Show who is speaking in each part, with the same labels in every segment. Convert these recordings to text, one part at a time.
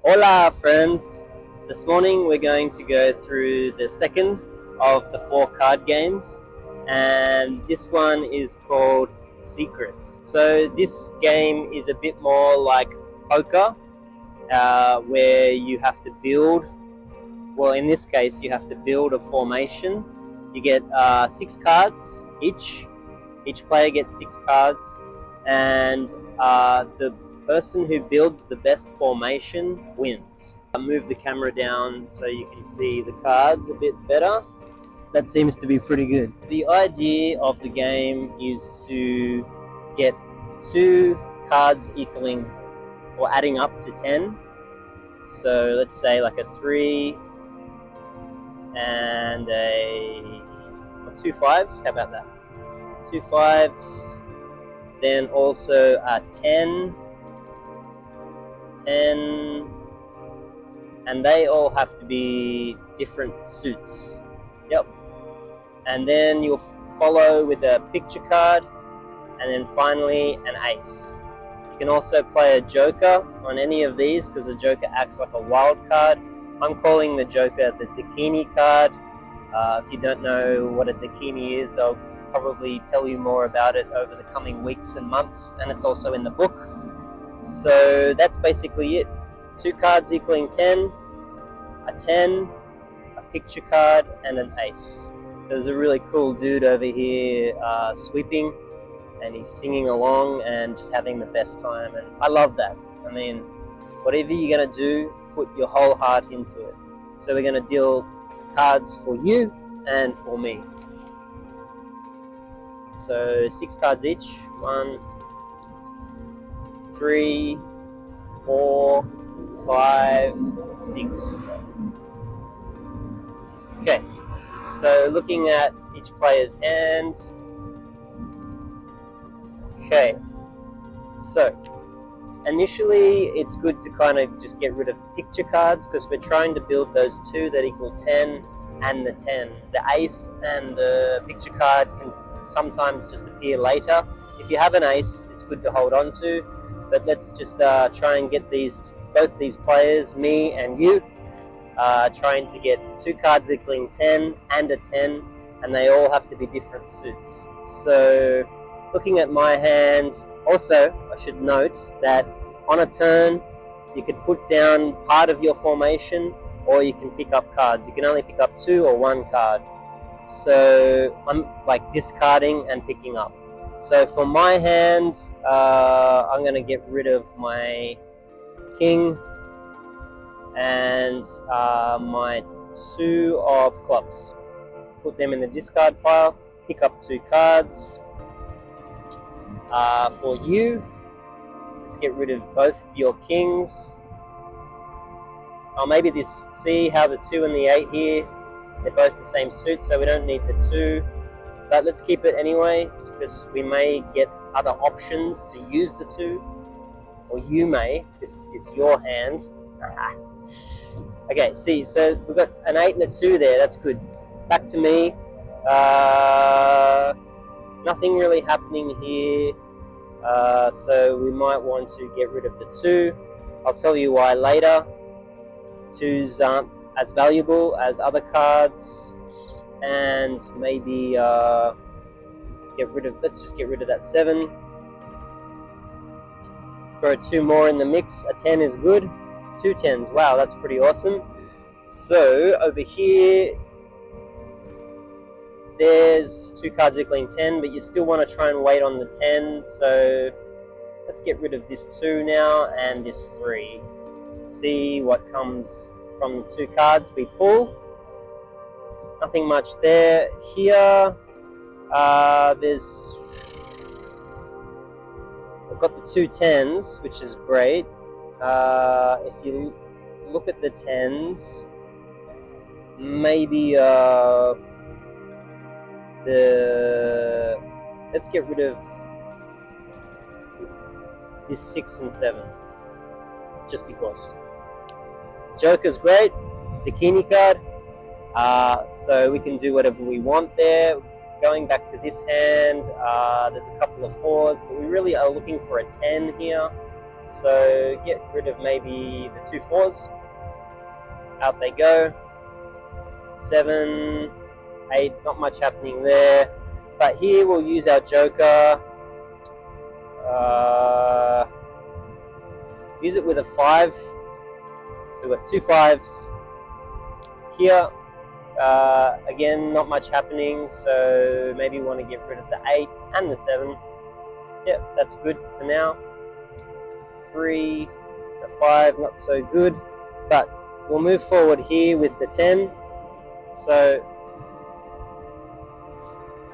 Speaker 1: Hola friends! This morning we're going to go through the second of the 4 card games, and this one is called Secret. So this game is a bit more like poker, where you have to build, well in this case you have to build a formation. You get 6 cards each player gets 6 cards, and the person who builds the best formation wins. I'll move the camera down so you can see the cards a bit better. That seems to be pretty good. The idea of the game is to get 2 cards equaling or adding up to 10. So let's say like a 3 and or 2 5s. How about that? 2 5s. Then also a 10, and they all have to be different suits. Yep. And then you'll follow with a picture card, and then finally an ace. You can also play a joker on any of these because the joker acts like a wild card. I'm calling the joker the Dakini card. If you don't know what a Dakini is, I'll probably tell you more about it over the coming weeks and months, and it's also in the book. So that's basically it. 2 cards equaling 10, a 10, a picture card, and an ace. There's a really cool dude over here sweeping, and he's singing along and just having the best time, and I love that. I mean, whatever you're going to do, put your whole heart into it. So we're going to deal cards for you and for me. So 6 cards each. 1, 3, 4, 5, 6. Okay, so looking at each player's hand. Okay, so initially it's good to kind of just get rid of picture cards because we're trying to build those 2 that equal 10 and the 10. The ace and the picture card can sometimes just appear later. If you have an ace, it's good to hold on to, but let's just try and get both these players, me and you, trying to get 2 cards equaling 10 and a 10, and they all have to be different suits. So looking at my hand, also I should note that on a turn you could put down part of your formation, or you can pick up cards. You can only pick up 2 or 1 card. So I'm like discarding and picking up. So for my hand, I'm going to get rid of my king and my 2 of clubs. Put them in the discard pile, pick up 2 cards. For you, let's get rid of both of your kings. Maybe see how the 2 and the 8 here, they're both the same suit, so we don't need the 2. But let's keep it anyway, because we may get other options to use the 2. Or you may, because it's your hand. Okay, see, so we've got an 8 and a 2 there, that's good. Back to me. Nothing really happening here, so we might want to get rid of the 2. I'll tell you why later. 2s aren't as valuable as other cards, and maybe let's just get rid of that 7. Throw 2 more in the mix. A 10 is good. 2 10s. Wow, that's pretty awesome. So over here, there's 2 cards equaling 10, but you still want to try and wait on the 10. So let's get rid of this 2 now and this 3. See what comes from the 2 cards we pull. Nothing much there. Here, I've got the 2 10s, which is great. If you look at the 10s, maybe let's get rid of this 6 and 7, just because. Joker's great, Dakini card, so we can do whatever we want there. Going back to this hand, there's a couple of 4s, but we really are looking for a 10 here. So get rid of maybe the 2 4s. Out they go. 7, 8, not much happening there. But here we'll use our joker. Use it with a 5. So we've got 2 5s. Here, again, not much happening, so maybe we want to get rid of the 8 and the 7. Yeah, that's good for now. 3, the 5, not so good. But we'll move forward here with the 10. So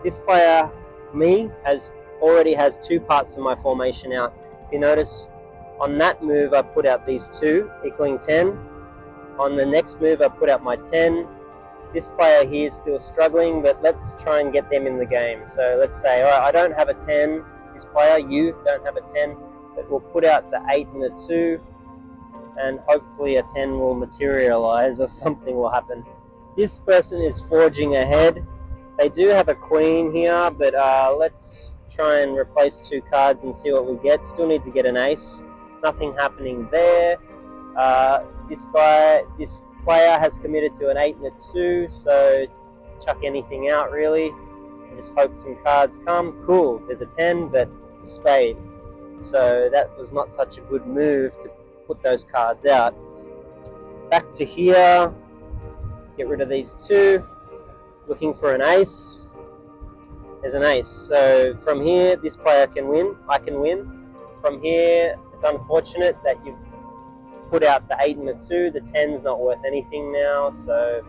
Speaker 1: this player, me, already has 2 parts of my formation out. If you notice, on that move I put out these 2, equaling 10. On the next move I put out my 10. This player here is still struggling, but let's try and get them in the game. So let's say, all right, I don't have a 10. This player, you don't have a 10, but we'll put out the 8 and the 2, and hopefully a 10 will materialize or something will happen. This person is forging ahead. They do have a queen here, but let's try and replace 2 cards and see what we get. Still need to get an ace. Nothing happening there. This player has committed to an 8 and a 2, so chuck anything out really. And just hope some cards come. Cool, there's a 10, but it's a spade. So that was not such a good move to put those cards out. Back to here. Get rid of these 2. Looking for an ace. There's an ace. So from here, this player can win. I can win. From here, it's unfortunate that you've put out the 8 and the 2. The 10's not worth anything now. So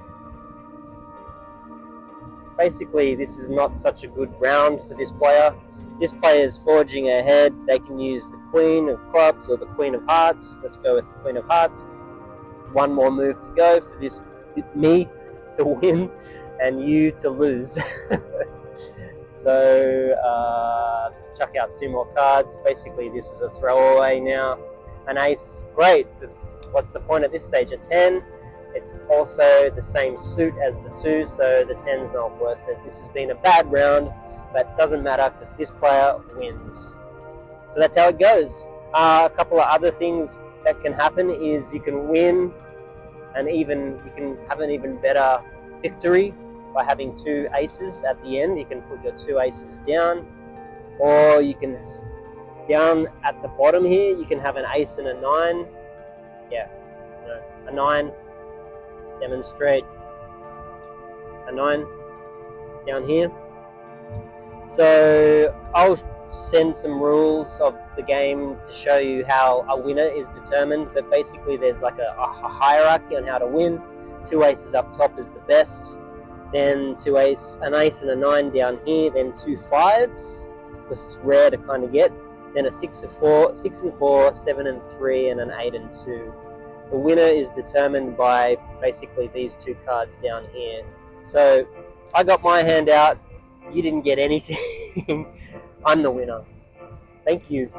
Speaker 1: basically, this is not such a good round for this player. This player is forging ahead. They can use the Queen of Clubs or the Queen of Hearts. Let's go with the Queen of Hearts. 1 more move to go for me to win and you to lose. So chuck out 2 more cards. Basically this is a throwaway now. An ace, great, but what's the point at this stage? A 10, it's also the same suit as the 2, so the 10's not worth it. This has been a bad round, but doesn't matter because this player wins. So that's how it goes. A couple of other things that can happen is you can win and you can have an even better victory by having 2 aces at the end. You can put your 2 aces down, or you can, down at the bottom here, you can have an ace and a 9. Yeah, no, a 9, demonstrate a 9 down here. So I'll send some rules of the game to show you how a winner is determined, but basically there's like a hierarchy on how to win. 2 aces up top is the best, then an ace and a 9 down here, then 2 5s, because it's rare to kind of get, then a 6 and 4, 7 and 3, and an 8 and 2. The winner is determined by basically these 2 cards down here. So I got my hand out, you didn't get anything. I'm the winner. Thank you.